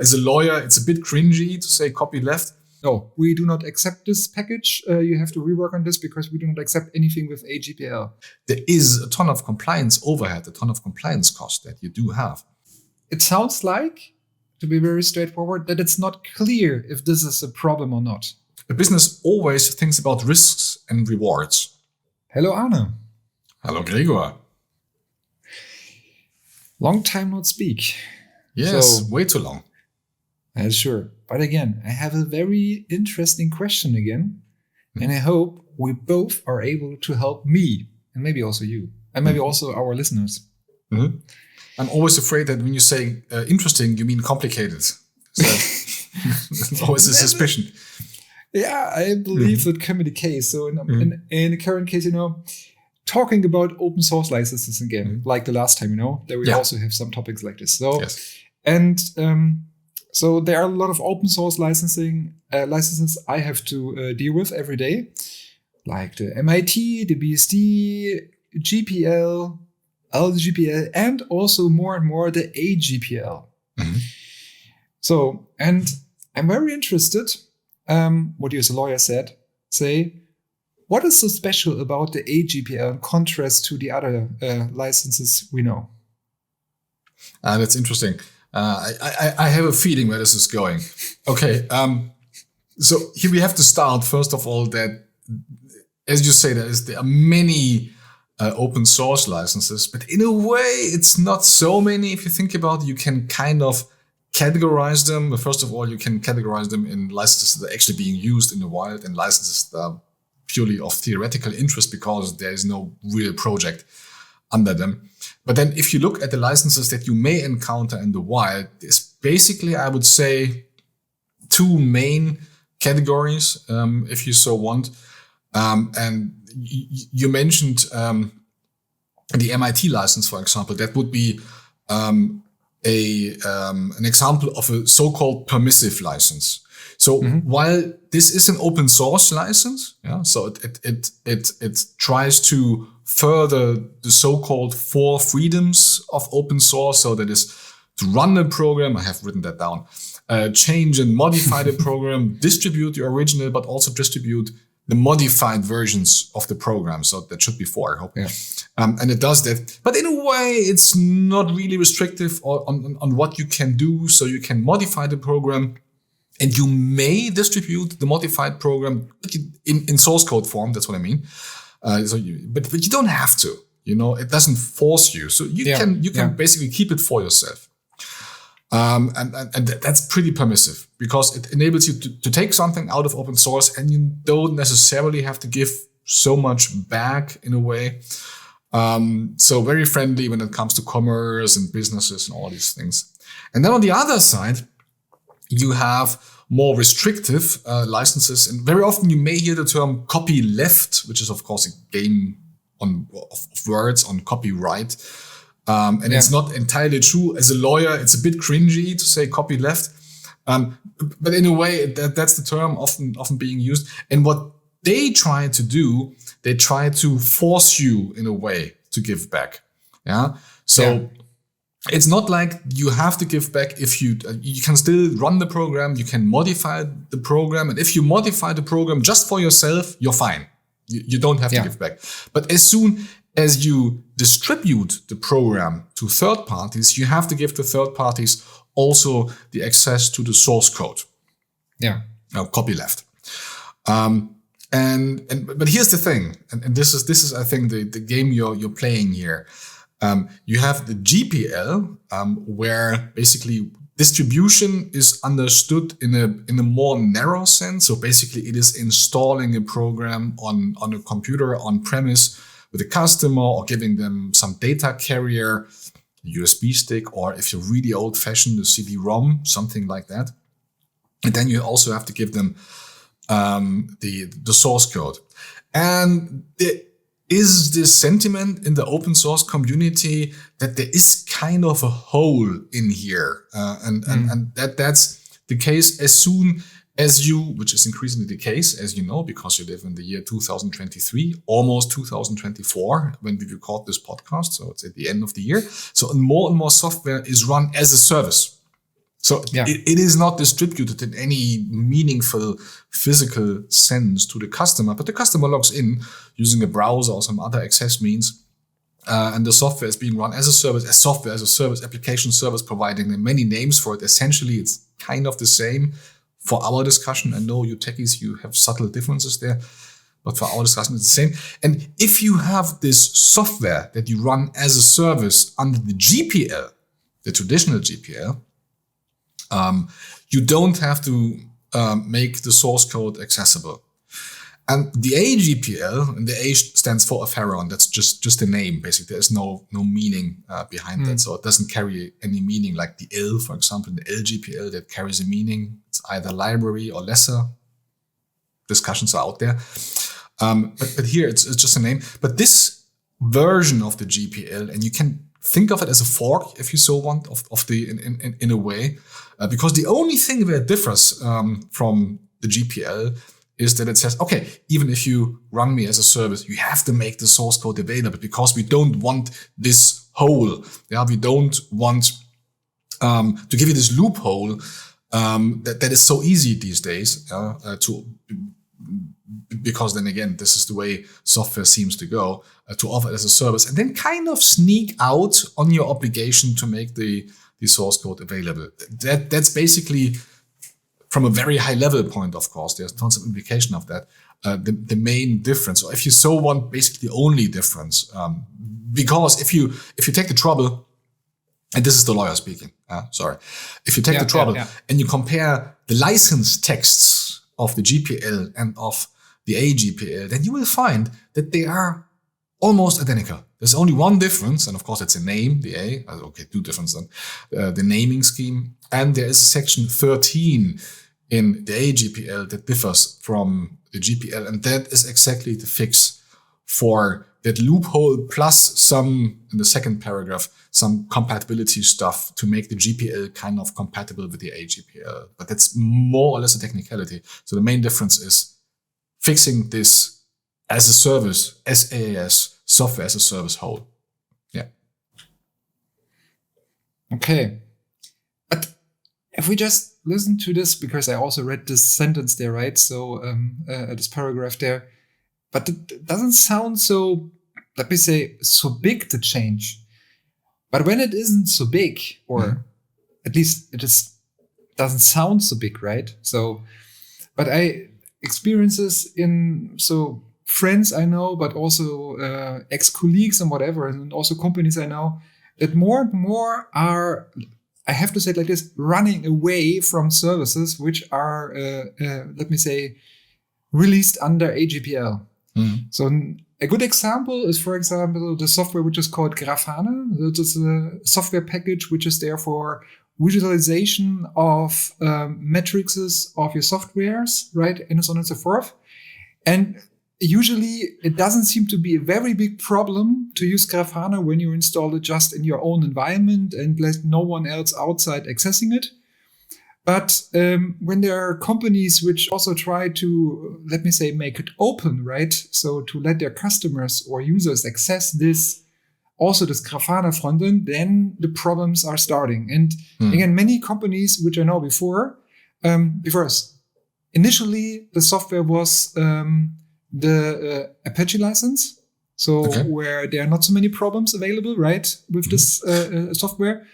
as a lawyer, it's a bit cringy to say copyleft. No, we do not accept this package. You have to rework on this because we do not accept anything with AGPL. There is a ton of compliance overhead, a ton of compliance cost that you do have. It sounds like, to be very straightforward, that it's not clear if this is a problem or not. A business always thinks about risks and rewards. Hello, Arne. Hello, Gregor. Long time not speak. Yes, way too long. Sure. But again, I have a very interesting question again. And I hope we both are able to help me, and maybe also you, and maybe also our listeners. Mm-hmm. I'm always afraid that when you say interesting, you mean complicated. So it's always a suspicion. Yeah, I believe that can be the case. So in the current case, talking about open source licenses again, like the last time, that we also have some topics like this. So, and so there are a lot of open source licenses I have to deal with every day, like the MIT, the BSD, GPL, LGPL, and also more and more the AGPL. Mm-hmm. So, and I'm very interested, what you as a lawyer say, what is so special about the AGPL in contrast to the other licenses we know? That's interesting. I have a feeling where this is going. Okay, so here we have to start, first of all, that, as you say, there are many open source licenses, but in a way, it's not so many. If you think about it, you can kind of categorize them. First of all, you can categorize them in licenses that are actually being used in the wild and licenses that are purely of theoretical interest because there is no real project under them. But then if you look at the licenses that you may encounter in the wild, there's basically, I would say, two main categories, if you so want. And you mentioned the MIT license, for example. That would be an example of a so-called permissive license. So while this is an open source license, so it tries to further the so-called 4 freedoms of open source. So that is to run a program. I have written that down. Change and modify the program, distribute the original, but also distribute the modified versions of the program. So that should be 4, I hope. Yeah. And it does that. But in a way, it's not really restrictive on what you can do. So you can modify the program. And you may distribute the modified program in source code form. That's what I mean. But you don't have to. It doesn't force you. So you can basically keep it for yourself. And that's pretty permissive because it enables you to take something out of open source, and you don't necessarily have to give so much back in a way. So very friendly when it comes to commerce and businesses and all these things. And then on the other side, you have more restrictive licenses, and very often you may hear the term copyleft, which is of course a game of words on copyright, and it's not entirely true. As a lawyer, it's a bit cringy to say copyleft, but in a way that's the term often being used. And what they try to do, they try to force you in a way to give back. It's not like you have to give back. If you can still run the program, you can modify the program. And if you modify the program just for yourself, you're fine. You don't have to give back. But as soon as you distribute the program to third parties, you have to give to third parties also the access to the source code. Copyleft. But here's the thing, and this is I think the game you're playing here. You have the GPL, where basically distribution is understood in a more narrow sense. So basically it is installing a program on a computer on premise with a customer, or giving them some data carrier, USB stick, or if you're really old fashioned, a CD-ROM, something like that. And then you also have to give them the source code. And is this sentiment in the open source community that there is kind of a hole in here, and that's the case as soon as you, which is increasingly the case, as you know, because you live in the year 2023, almost 2024 when we record this podcast. So it's at the end of the year. So more and more software is run as a service. So it is not distributed in any meaningful physical sense to the customer, but the customer logs in using a browser or some other access means. And the software is being run as a service, as software as a service, application service, providing them many names for it. Essentially, it's kind of the same for our discussion. I know you techies, you have subtle differences there, but for our discussion, it's the same. And if you have this software that you run as a service under the GPL, the traditional GPL, you don't have to make the source code accessible. And the AGPL, and the A stands for Aferon, that's just a name, basically. There's no meaning behind that. So it doesn't carry any meaning like the L, for example, the LGPL that carries a meaning. It's either library or lesser. Discussions are out there. But here it's just a name. But this version of the GPL, and you can think of it as a fork, if you so want, of the in a way, because the only thing that differs from the GPL is that it says, okay, even if you run me as a service, you have to make the source code available because we don't want this hole. Yeah, we don't want to give you this loophole that is so easy these days because then again, this is the way software seems to go, to offer it as a service and then kind of sneak out on your obligation to make the source code available. That's basically, from a very high level point, of course, there's tons of implication of that, the main difference, or if you so want, basically the only difference. Because if you take the trouble, and this is the lawyer speaking, sorry. If you take the trouble and you compare the license texts of the GPL and of the AGPL, then you will find that they are almost identical. There's only one difference, and of course it's a name, the A. Okay, two differences then. The naming scheme. And there is a section 13 in the AGPL that differs from the GPL, and that is exactly the fix for that loophole plus some, in the second paragraph, some compatibility stuff to make the GPL kind of compatible with the AGPL. But that's more or less a technicality. So the main difference is fixing this as a service, SaaS, software as a service hole. Yeah. Okay. But if we just listen to this, because I also read this sentence there, right? So this paragraph there, but it doesn't sound so, let me say, so big to change. But when it isn't so big, or at least it just doesn't sound so big, right? So, but I experiences in, so friends I know, but also ex-colleagues and whatever, and also companies I know, that more and more are, I have to say it like this, running away from services which are, let me say, released under AGPL. So a good example is, for example, the software which is called Grafana. It is a software package which is there for visualization of matrices of your softwares, right, and so on and so forth. And usually it doesn't seem to be a very big problem to use Grafana when you install it just in your own environment and let no one else outside accessing it. But when there are companies which also try to, let me say, make it open, right? So to let their customers or users access this, also this Grafana frontend, then the problems are starting. And again, many companies which I know before us, initially the software was the Apache license. So where there are not so many problems available, right, with this software.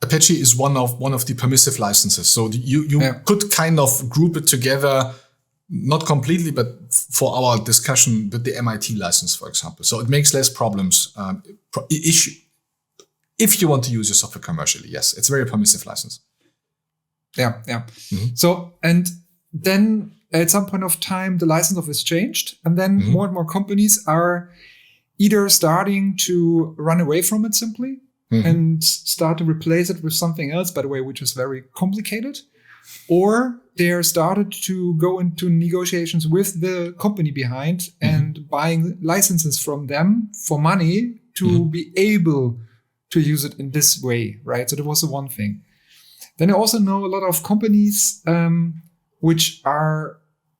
Apache is one of the permissive licenses. So you could kind of group it together, not completely, but for our discussion with the MIT license, for example. So it makes less problems. If you want to use your software commercially, yes, it's a very permissive license. Yeah. So, and then at some point of time, the license of it is changed. And then more and more companies are either starting to run away from it simply, and start to replace it with something else, by the way, which is very complicated. Or they're started to go into negotiations with the company behind and buying licenses from them for money to be able to use it in this way, right? So that was the one thing. Then I also know a lot of companies which are,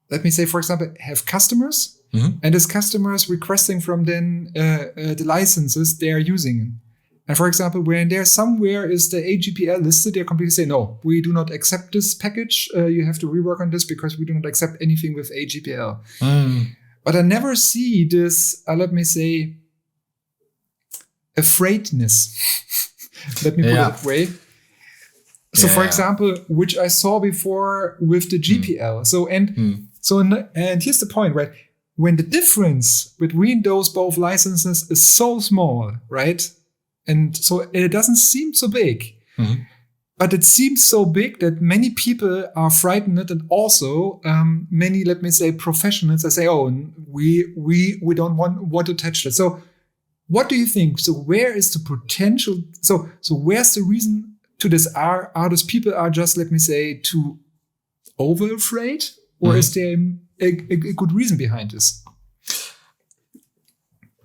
let me say, for example, have customers, and as customers requesting from them the licenses they are using. And for example, when there somewhere is the AGPL listed, they completely say, no, we do not accept this package. You have to rework on this because we do not accept anything with AGPL. But I never see this, let me say, afraidness. Let me put it that way. So, for example, which I saw before with the GPL. And here's the point, right? When the difference between those both licenses is so small, right? And so it doesn't seem so big, but it seems so big that many people are frightened, and also many, let me say, professionals that say, "Oh, we don't want to touch that." So, what do you think? So, where is the potential? So where's the reason to this? Are those people are just, let me say, too over afraid, or is there a good reason behind this?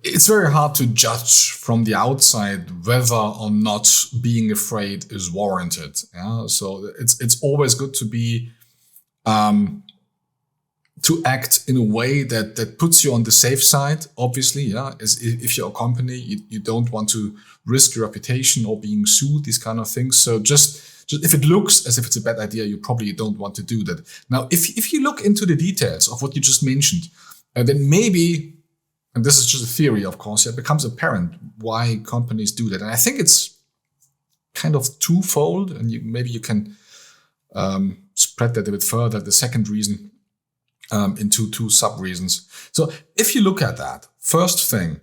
It's very hard to judge from the outside whether or not being afraid is warranted. Yeah, so it's always good to be to act in a way that puts you on the safe side. Obviously, yeah, as if you're a company, you don't want to risk your reputation or being sued, these kind of things. So just if it looks as if it's a bad idea, you probably don't want to do that. Now, if you look into the details of what you just mentioned, then maybe. And this is just a theory, of course, it becomes apparent why companies do that. And I think it's kind of twofold, and maybe you can spread that a bit further, the second reason, into two sub-reasons. So if you look at that, first thing,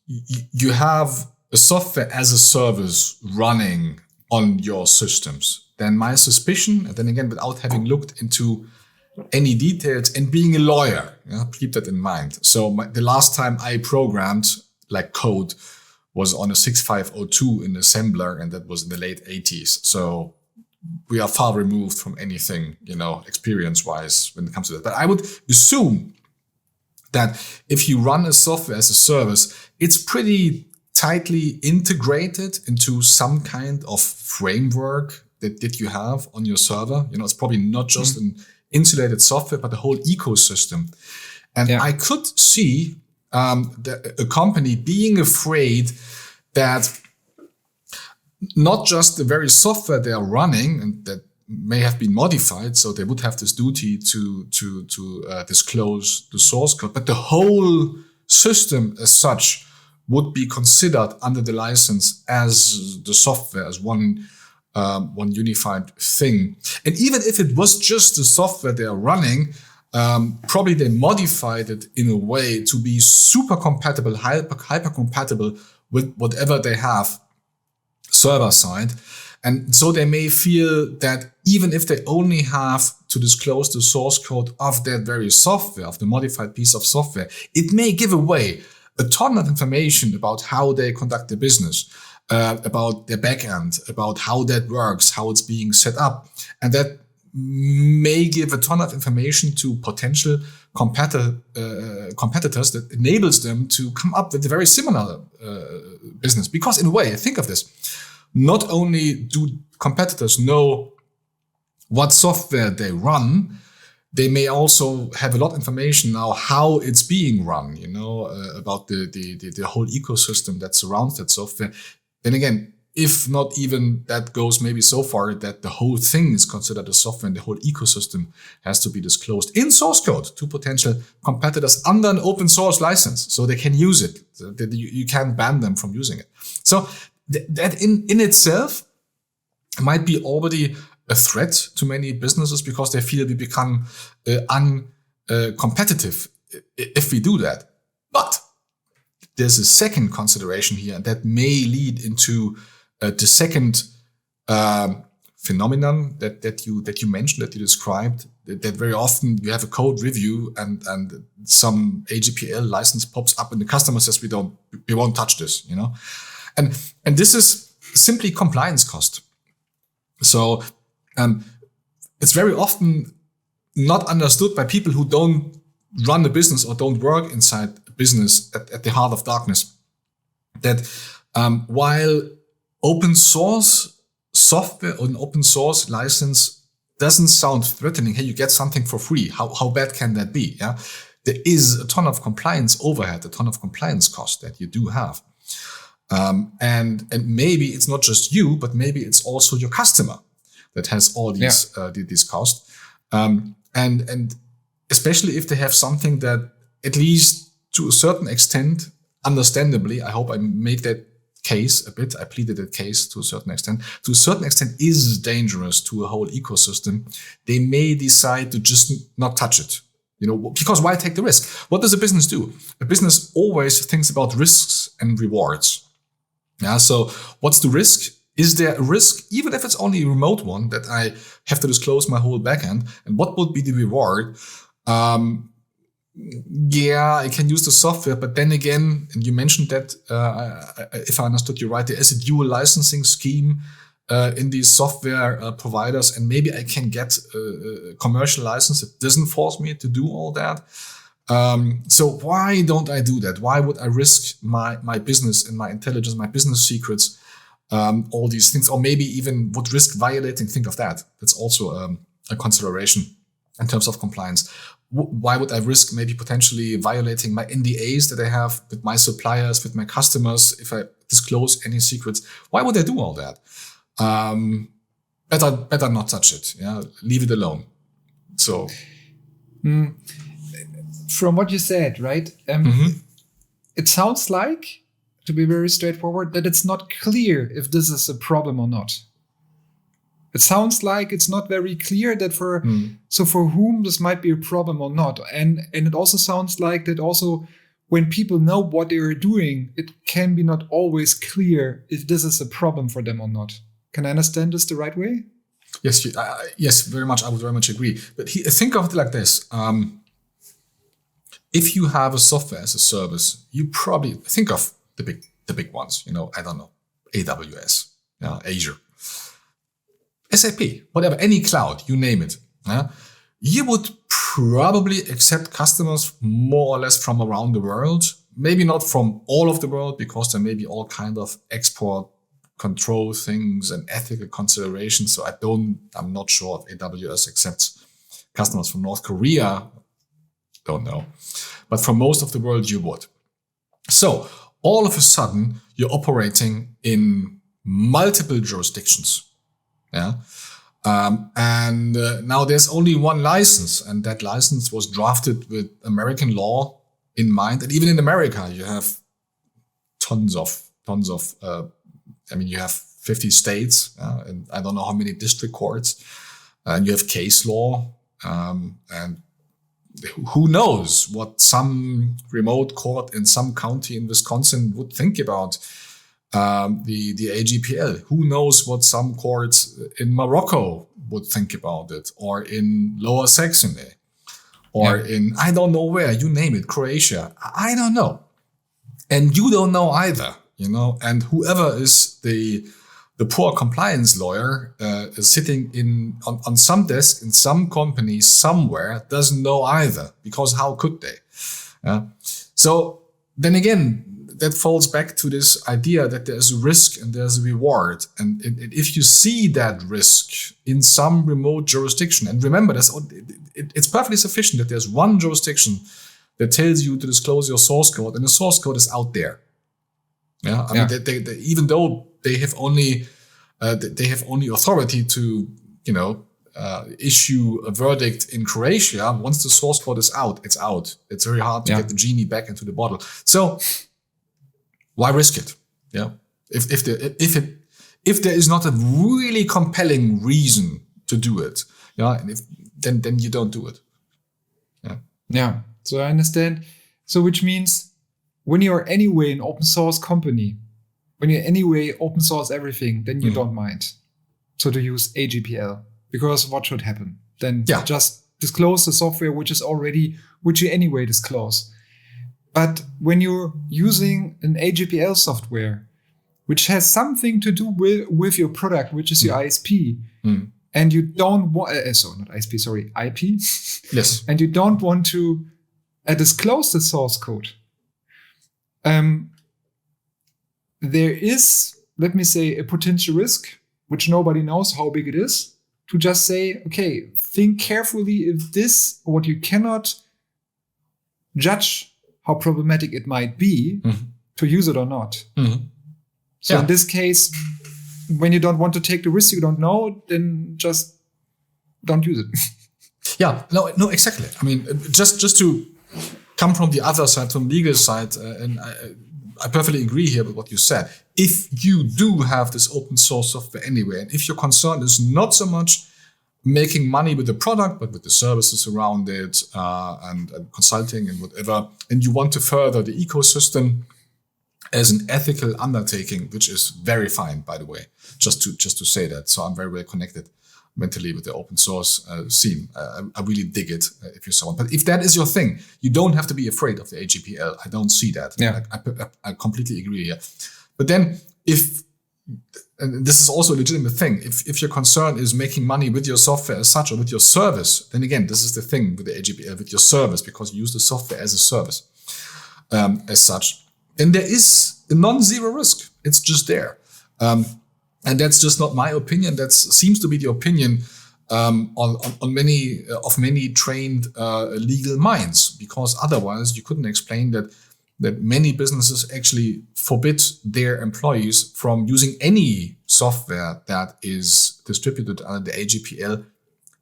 you have a software as a service running on your systems. Then my suspicion, and then again, without having looked into any details and being a lawyer, keep that in mind. So the last time I programmed like code was on a 6502 in assembler, and that was in the late 80s. So we are far removed from anything, experience-wise when it comes to that. But I would assume that if you run a software as a service, it's pretty tightly integrated into some kind of framework that you have on your server. It's probably not just an insulated software, but the whole ecosystem. And I could see a company being afraid that not just the very software they are running and that may have been modified, so they would have this duty to disclose the source code, but the whole system as such would be considered under the license as the software, as one unified thing. And even if it was just the software they are running, probably they modified it in a way to be super compatible, hyper compatible with whatever they have server side. And so they may feel that even if they only have to disclose the source code of that very software, of the modified piece of software, it may give away a ton of information about how they conduct their business, about their backend, about how that works, how it's being set up. And that may give a ton of information to potential competitors that enables them to come up with a very similar business. Because in a way, think of this, not only do competitors know what software they run, they may also have a lot of information now how it's being run, about the whole ecosystem that surrounds that software. Then again, if not even that goes maybe so far that the whole thing is considered a software and the whole ecosystem has to be disclosed in source code to potential competitors under an open source license, so they can use it. You can't ban them from using it. So that in itself might be already a threat to many businesses because they feel we become uncompetitive if we do that. But there's a second consideration here that may lead into the second phenomenon that you mentioned, that you described, that very often you have a code review and some AGPL license pops up and the customer says we won't touch this, and this is simply compliance cost. So it's very often not understood by people who don't run a business or don't work inside a business at the heart of darkness, that while open source software or an open source license doesn't sound threatening, hey, you get something for free, how bad can that be? Yeah, there is a ton of compliance overhead, a ton of compliance cost that you do have. And maybe it's not just you, but maybe it's also your customer that has all these costs. And especially if they have something that, at least to a certain extent, understandably, I hope I made that case a bit, I pleaded that case to a certain extent, is dangerous to a whole ecosystem, they may decide to just not touch it. Because why take the risk? What does a business do? A business always thinks about risks and rewards. Yeah. So what's the risk? Is there a risk, even if it's only a remote one, that I have to disclose my whole backend? And what would be the reward? I can use the software, but then again, and you mentioned that, if I understood you right, there is a dual licensing scheme in these software providers, and maybe I can get a commercial license that doesn't force me to do all that. So why don't I do that? Why would I risk my business and my intelligence, my business secrets, all these things, or maybe even would risk violating? Think of that. That's also a consideration in terms of compliance. Why would I risk maybe potentially violating my NDAs that I have with my suppliers, with my customers, if I disclose any secrets? Why would I do all that? Better not touch it. Yeah, leave it alone. So, from what you said, right? It sounds like, to be very straightforward, that it's not clear if this is a problem or not. It sounds like it's not very clear that for whom this might be a problem or not. And it also sounds like that also when people know what they are doing, it can be not always clear if this is a problem for them or not. Can I understand this the right way? Yes, yes, very much. I would very much agree. But think of it like this. If you have a software as a service, you probably think of the big ones, I don't know, AWS, Azure, SAP, whatever, any cloud, you name it. You would probably accept customers more or less from around the world. Maybe not from all of the world, because there may be all kind of export control things and ethical considerations. So I'm not sure if AWS accepts customers from North Korea. Don't know. But for most of the world, you would. So all of a sudden, you're operating in multiple jurisdictions. Yeah. And now there's only one license, and that license was drafted with American law in mind. And even in America, you have tons of, you have 50 states, and I don't know how many district courts, and you have case law, and who knows what some remote court in some county in Wisconsin would think about the AGPL. Who knows what some courts in Morocco would think about it, or in Lower Saxony, or in, I don't know where, you name it, Croatia. I don't know. And you don't know either, and whoever is the poor compliance lawyer is sitting on some desk in some company somewhere, doesn't know either, because how could they? So then again, that falls back to this idea that there's a risk and there's a reward. And if you see that risk in some remote jurisdiction, and remember, it's perfectly sufficient that there's one jurisdiction that tells you to disclose your source code, and the source code is out there. Yeah, I mean, they, even though they have only authority to, issue a verdict in Croatia. Once the source code is out, it's out. It's very hard to get the genie back into the bottle. So why risk it? Yeah, if there is not a really compelling reason to do it, and then you don't do it. Yeah. So I understand. So which means, when you're anyway an open source company, when you anyway open source everything, then you don't mind so to use AGPL, because what should happen? Then just disclose the software which you anyway disclose. But when you're using an AGPL software, which has something to do with your product, which is your ISP, and you don't want, not ISP, sorry, IP. Yes. And you don't want to disclose the source code. There is, let me say, a potential risk, which nobody knows how big it is, to just say, okay, think carefully if this, what you cannot judge how problematic it might be to use it or not. So in this case, when you don't want to take the risk you don't know, then just don't use it. No, exactly. I mean, just to come from the other side, from the legal side, and I perfectly agree here with what you said. If you do have this open source software anyway, and if your concern is not so much making money with the product, but with the services around it, and consulting and whatever, and you want to further the ecosystem as an ethical undertaking, which is very fine, by the way, just to say that. So I'm very well connected mentally with the open source scene. I really dig it if you're someone. But if that is your thing, you don't have to be afraid of the AGPL. I don't see that. Yeah. I completely agree here. But then and this is also a legitimate thing, if your concern is making money with your software as such or with your service, then again, this is the thing with the AGPL, with your service, because you use the software as a service as such. And there is a non-zero risk. It's just there. And that's just not my opinion. That seems to be the opinion on many trained legal minds, because otherwise you couldn't explain that many businesses actually forbid their employees from using any software that is distributed under the AGPL,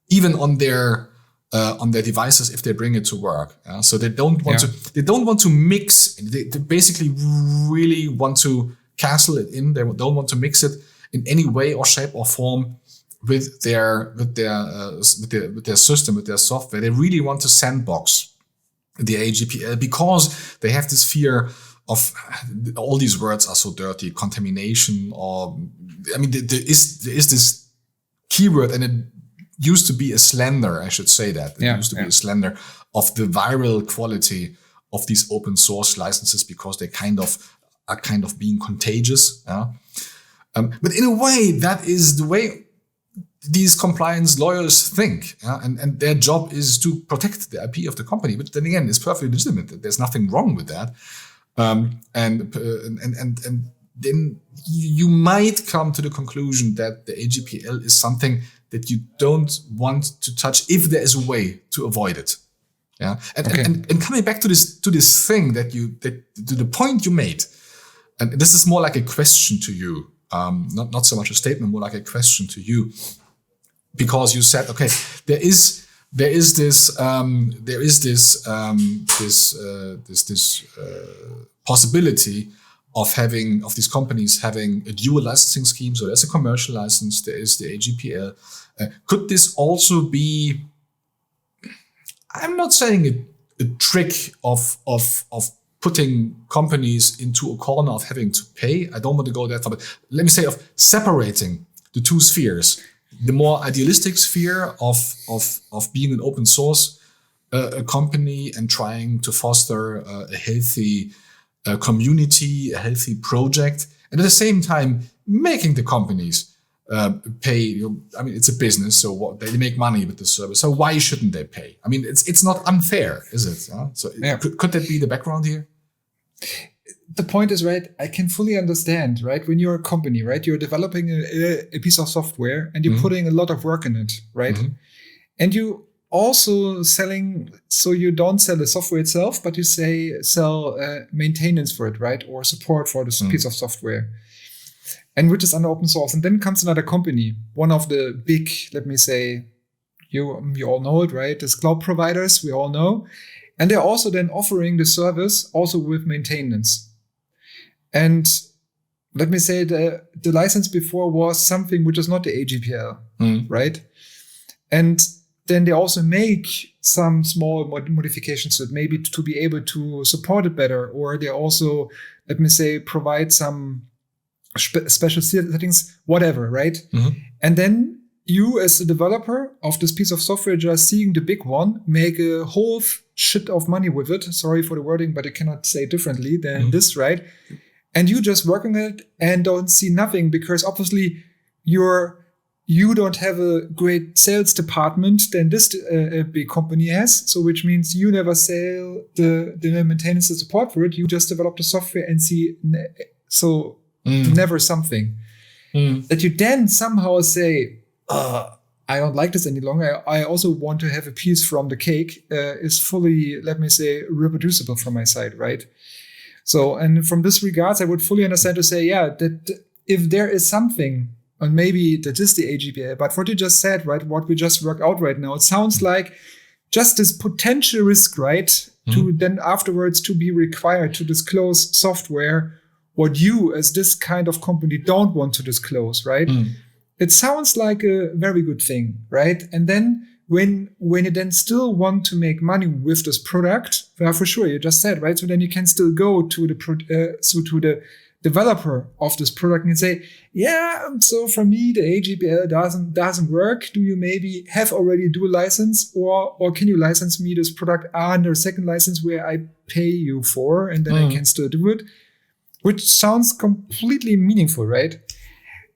even on their devices if they bring it to work. So they don't want to mix. They basically really want to castle it in. They don't want to mix it in any way or shape or form with their system, with their software. They really want to sandbox the AGPL because they have this fear of, all these words are so dirty, contamination, or there is this keyword, and it used to be a slander, I should say that. It used to be a slander of the viral quality of these open source licenses, because they are kind of being contagious. But in a way, that is the way these compliance lawyers think, and their job is to protect the IP of the company. But then again, it's perfectly legitimate. There's nothing wrong with that. And then you might come to the conclusion that the AGPL is something that you don't want to touch if there is a way to avoid it. And coming back to this thing to the point you made, and this is more like a question to you, not so much a statement, more like a question to you, because you said, okay, there is this possibility of these companies having a dual licensing scheme. So there's a commercial license, there is the AGPL. Could this also be, I'm not saying a trick of putting companies into a corner of having to pay. I don't want to go that far, but let me say of separating the two spheres. The more idealistic sphere of being an open source a company and trying to foster a healthy community, a healthy project, and at the same time making the companies pay. It's a business, so they make money with the service. So why shouldn't they pay? It's not unfair, is it? So could that be the background here? The point is, right, I can fully understand, right? When you're a company, right, you're developing a piece of software and you're putting a lot of work in it, right? And you also selling, so you don't sell the software itself, but you sell maintenance for it, right? Or support for this piece of software, and which is under open source. And then comes another company, one of the big, let me say, you all know it, right? There's cloud providers, we all know. And they're also then offering the service also with maintenance. And let me say the license before was something which is not the AGPL, right? And then they also make some small modifications to it, maybe to be able to support it better. Or they also, let me say, provide some special settings, whatever, right? And then you as a developer of this piece of software, just seeing the big one, make a whole shit of money with it. Sorry for the wording, but I cannot say differently than this, right? And you just work on it and don't see nothing, because obviously you don't have a great sales department than this big company has. So which means you never sell the maintenance and support for it. You just develop the software and see never something. That you then somehow say, I don't like this any longer. I also want to have a piece from the cake is fully, let me say, reproducible from my side, right? So, and from this regards, I would fully understand to say, that if there is something, and maybe that is the AGPL, but what you just said, right, what we just worked out right now, it sounds like just this potential risk, right, to then afterwards to be required to disclose software, what you as this kind of company don't want to disclose, right? It sounds like a very good thing, right? And then when you then still want to make money with this product, well, for sure, you just said, right? So then you can still go to the developer of this product and say, so for me, the AGPL doesn't work. Do you maybe have already dual license or can you license me this product under a second license where I pay you for, and then I can still do it? Which sounds completely meaningful, right?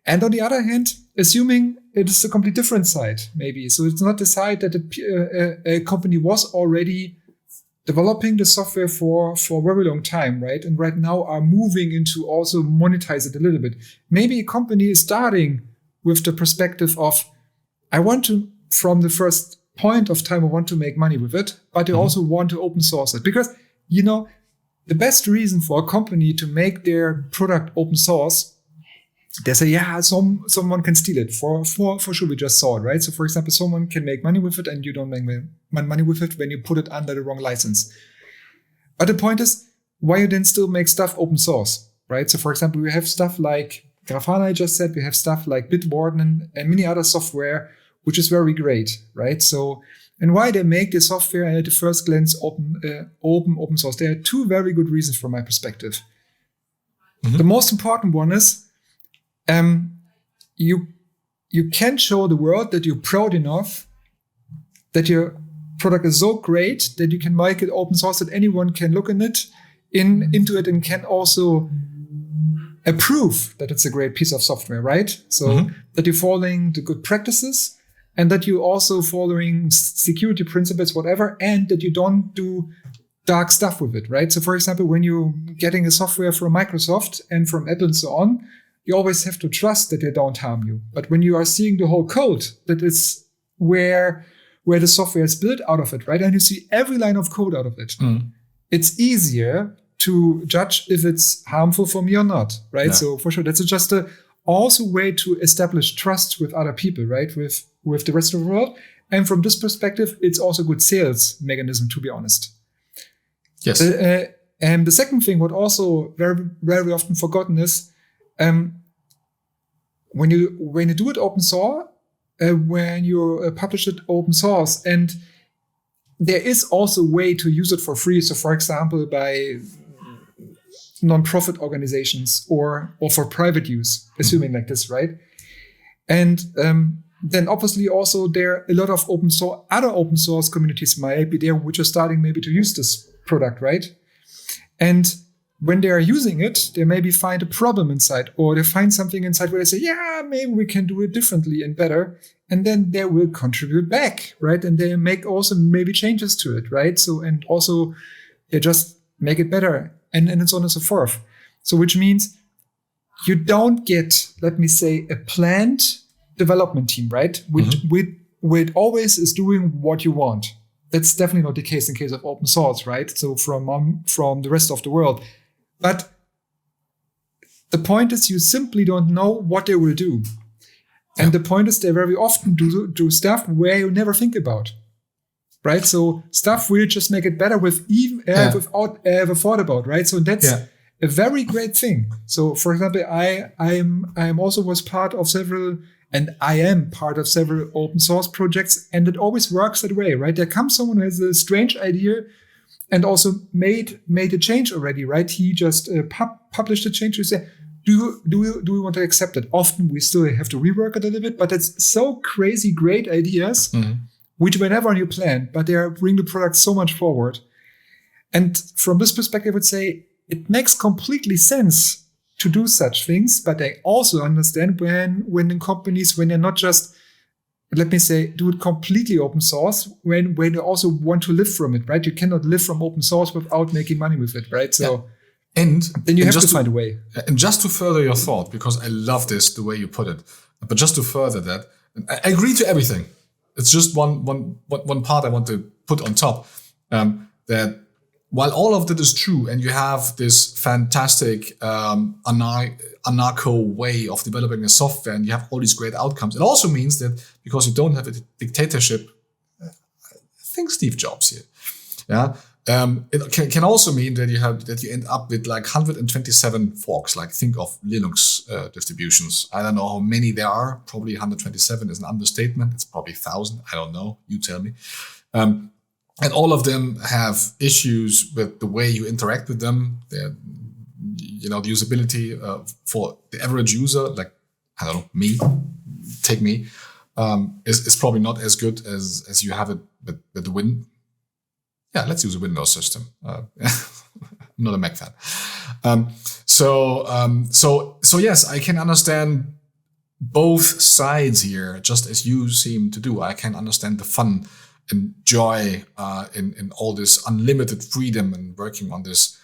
And on the other hand, assuming it is a complete different side, maybe. So it's not the side that a company was already developing the software for a very long time, right? And right now are moving into also monetize it a little bit. Maybe a company is starting with the perspective of, I want to, from the first point of time, I want to make money with it, but they also want to open source it. Because, the best reason for a company to make their product open source, they say, someone can steal it. For sure, we just saw it, right? So, for example, someone can make money with it and you don't make money with it when you put it under the wrong license. But the point is, why you then still make stuff open source, right? So, for example, we have stuff like Grafana, I just said, we have stuff like Bitwarden and many other software, which is very great, right? So, and why they make the software at the first glance open source? There are two very good reasons from my perspective. The most important one is, you can show the world that you're proud enough that your product is so great that you can make it open source, that anyone can look into it and can also approve that it's a great piece of software, right? So that you're following the good practices and that you're also following security principles, whatever, and that you don't do dark stuff with it, right? So for example, when you're getting a software from Microsoft and from Apple and so on, you always have to trust that they don't harm you. But when you are seeing the whole code, that is where the software is built out of it, right? And you see every line of code out of it. It's easier to judge if it's harmful for me or not, right? Yeah. So for sure, that's just also way to establish trust with other people, right? With the rest of the world. And from this perspective, it's also a good sales mechanism, to be honest. Yes. And the second thing, what also very, very often forgotten is, when you do it open source, when you publish it open source, and there is also a way to use it for free. So, for example, by non-profit organizations or for private use, assuming like this, right? And then obviously also there are a lot of other open source communities might be there which are starting maybe to use this product, right? And when they are using it, they maybe find a problem inside, or they find something inside where they say, maybe we can do it differently and better. And then they will contribute back, right? And they make also maybe changes to it, right? So, and also they just make it better, and so on and so forth. So, which means you don't get, let me say, a planned development team, right? Which always is doing what you want. That's definitely not the case in case of open source, right? So from the rest of the world. But the point is, you simply don't know what they will do. And the point is, they very often do stuff where you never think about, right? So stuff will just make it better without ever thought about, right? So that's a very great thing. So, for example, I am also was part of several, and I am part of several open source projects, and it always works that way, right? There comes someone who has a strange idea and also made a change already, right? He just published a change. You say, do we want to accept it? Often we still have to rework it a little bit, but it's so crazy great ideas, which were never on your plan, but they bring the product so much forward. And from this perspective, I would say it makes completely sense to do such things, but I also understand when in companies, when they're not just, let me say, do it completely open source, when you also want to live from it, right? You cannot live from open source without making money with it, right? So, and then you have to find a way. And just to further your thought, because I love this, the way you put it, but just to further that, I agree to everything. It's just one part I want to put on top, that while all of that is true, and you have this fantastic anarcho way of developing a software, and you have all these great outcomes, it also means that because you don't have a dictatorship, I think Steve Jobs here, yeah. It can also mean that you end up with like 127 forks. Like think of Linux distributions. I don't know how many there are. Probably 127 is an understatement. It's probably 1,000. I don't know. You tell me. And all of them have issues with the way you interact with them. The usability for the average user, like I don't know, take me, is probably not as good as you have it with the Win. Yeah, let's use a Windows system. I'm not a Mac fan. So yes, I can understand both sides here, just as you seem to do. I can understand the fun and joy in all this unlimited freedom and working on this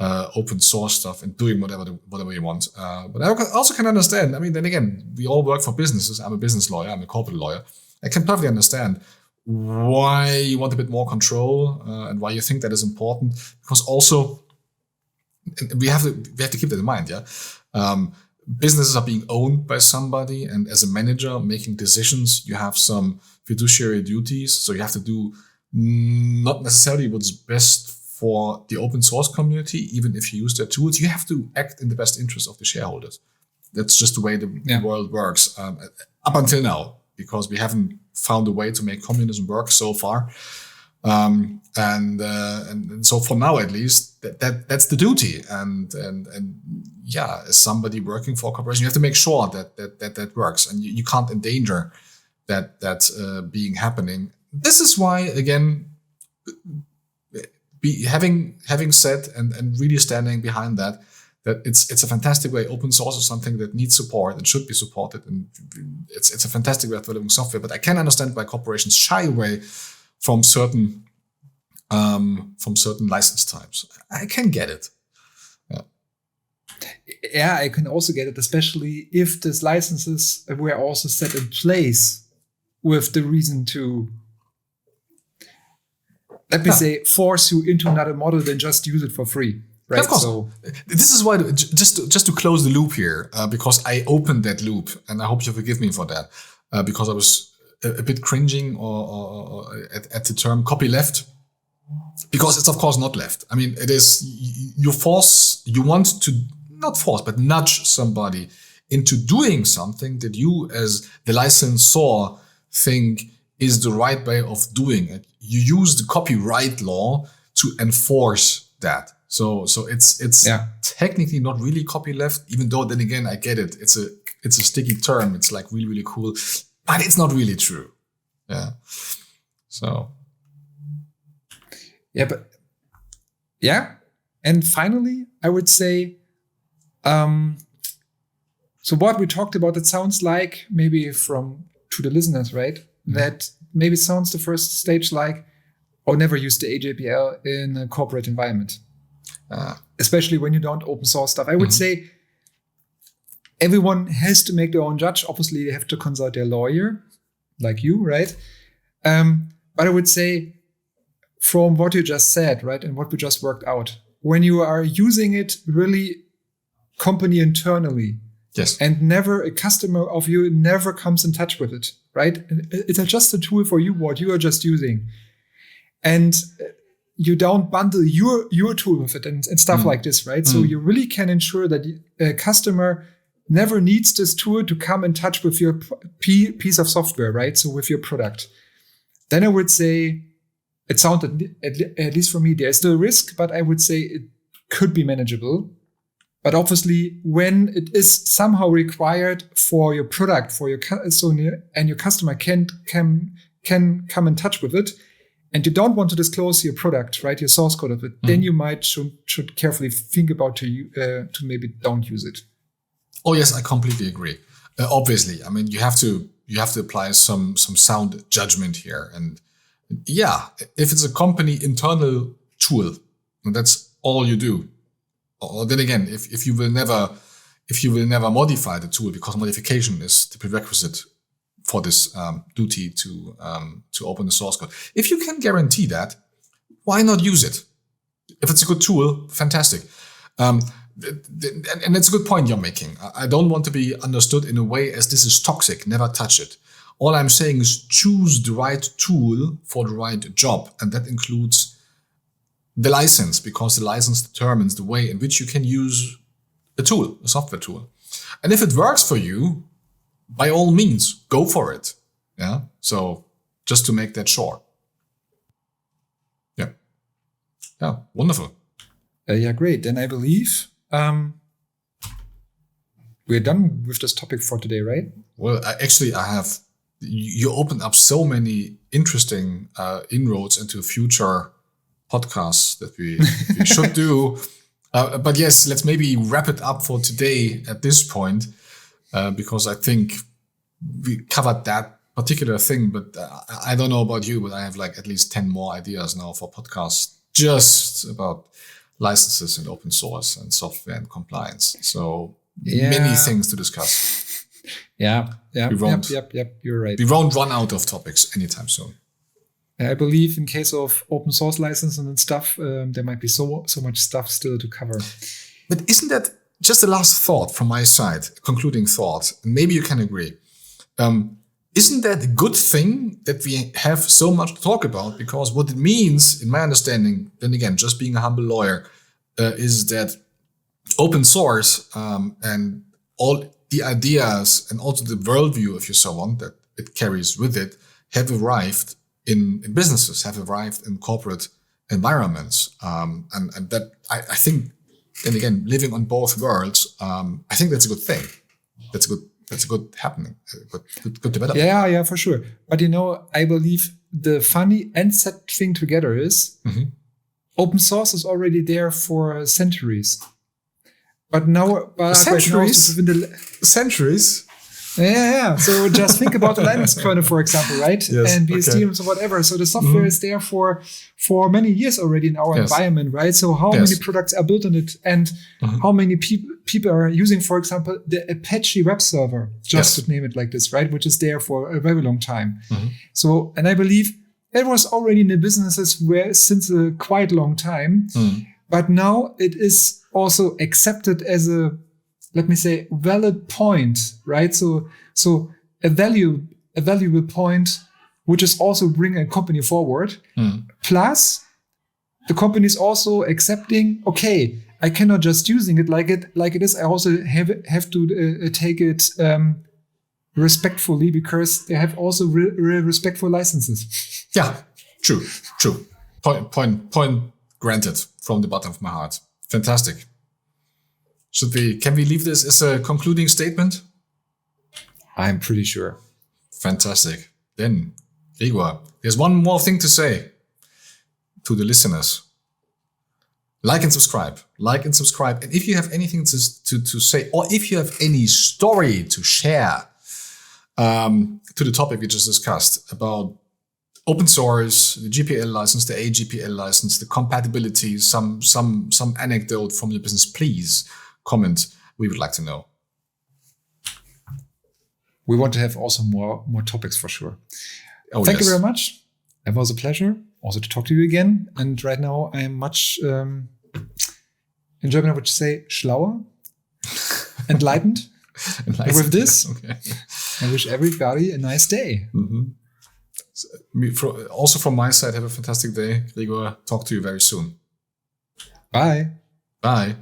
open source stuff and doing whatever you want. But I also can understand. I mean, then again, we all work for businesses. I'm a business lawyer. I'm a corporate lawyer. I can perfectly understand why you want a bit more control and why you think that is important. Because also, we have to keep that in mind. Yeah, businesses are being owned by somebody, and as a manager making decisions, you have some fiduciary duties. So you have to do not necessarily what's best for the open source community, even if you use their tools. You have to act in the best interest of the shareholders. That's just the way the world works up until now, because we haven't found a way to make communism work so far. And so for now, at least, that's the duty. And yeah, as somebody working for a corporation, you have to make sure that works, and you can't endanger that being happening. This is why, again, having said and really standing behind that it's a fantastic way. Open source is something that needs support and should be supported, and it's a fantastic way of developing software. But I can understand why corporations shy away from certain license types. I can get it. Yeah, I can also get it, especially if these licenses were also set in place with the reason to, let me say, force you into another model than just use it for free. Right. Of course. So this is why, just to close the loop here, because I opened that loop, and I hope you forgive me for that, because I was a bit cringing or at the term copyleft, because it's of course not left. I mean, it is you want to not force, but nudge somebody into doing something that you, as the licensor, think is the right way of doing it. You use the copyright law to enforce that. So it's technically not really copyleft, even though then again I get it. It's a sticky term. It's like really, really cool, but it's not really true. Yeah. So. Yeah. And finally, I would say, so what we talked about, it sounds like maybe to the listeners, right? Mm-hmm. That maybe sounds the first stage like, never use the AGPL in a corporate environment. Especially when you don't open source stuff. I would say everyone has to make their own judge. Obviously, they have to consult their lawyer, like you, right? But I would say, from what you just said, right, and what we just worked out, when you are using it really company internally, yes, and never a customer of you never comes in touch with it, right? It's just a tool for you, what you are just using. And you don't bundle your tool with it and stuff like this, right? So you really can ensure that a customer never needs this tool to come in touch with your piece of software, right? So with your product. Then I would say, it sounded, at least for me, there's still risk, but I would say it could be manageable. But obviously, when it is somehow required for your product, and your customer can come in touch with it, and you don't want to disclose your product, right, your source code of it, then you should carefully think about to maybe don't use it. Oh yes, I completely agree. Obviously, I mean you have to apply some sound judgment here, and yeah, if it's a company internal tool, and that's all you do, or then again, if you will never modify the tool, because modification is the prerequisite for this duty to open the source code. If you can guarantee that, why not use it? If it's a good tool, fantastic. And it's a good point you're making. I don't want to be understood in a way as this is toxic, never touch it. All I'm saying is choose the right tool for the right job. And that includes the license, because the license determines the way in which you can use a tool, a software tool. And if it works for you, by all means, go for it. Yeah. So just to make that sure. Yeah. Yeah. Wonderful. Yeah, great. Then I believe we're done with this topic for today, right? Well, you opened up so many interesting inroads into future podcasts that we should do. But yes, let's maybe wrap it up for today at this point, because I think we covered that particular thing. But I don't know about you, but I have like at least 10 more ideas now for podcasts just about licenses and open source and software and compliance. So many things to discuss. Yep. You're right. We won't run out of topics anytime soon. I believe in case of open source licensing and stuff, there might be so much stuff still to cover. But isn't that just a last thought from my side, concluding thought? Maybe you can agree. Isn't that a good thing that we have so much to talk about? Because what it means, in my understanding, then again, just being a humble lawyer, is that open source and all the ideas and also the worldview, if you so want, that it carries with it, have arrived in businesses, have arrived in corporate environments. And that I think, then again, living on both worlds, I think that's a good thing. That's a good happening, good development. Yeah, for sure. But I believe the funny and sad thing together is open source is already there for centuries. But now, centuries? Centuries? Yeah. So just think about the Linux kernel, for example, right? Yes, and BSD or whatever. So the software is there for many years already in our environment, right? So how many products are built on it, and how many people are using, for example, the Apache web server, just to name it like this, right? Which is there for a very long time. So, and I believe it was already in the businesses since a quite long time, but now it is also accepted as a, let me say, valid point, right? So a valuable point, which is also bringing a company forward. Plus, the company is also accepting, okay, I cannot just using it like it is. I also have to take it respectfully, because they have also respectful licenses. Yeah, true. Point granted from the bottom of my heart. Fantastic. Can we leave this as a concluding statement? I'm pretty sure. Fantastic. Then, Igor, there's one more thing to say to the listeners. Like and subscribe. And if you have anything to say, or if you have any story to share to the topic we just discussed about open source, the GPL license, the AGPL license, the compatibility, some anecdote from your business, please comment. We would like to know. We want to have also more topics for sure. Thank you very much. It was a pleasure also to talk to you again. And right now I am much, in German I would say, schlauer, enlightened. And with this, I wish everybody a nice day. Also from my side, have a fantastic day. Gregor, talk to you very soon. Bye. Bye.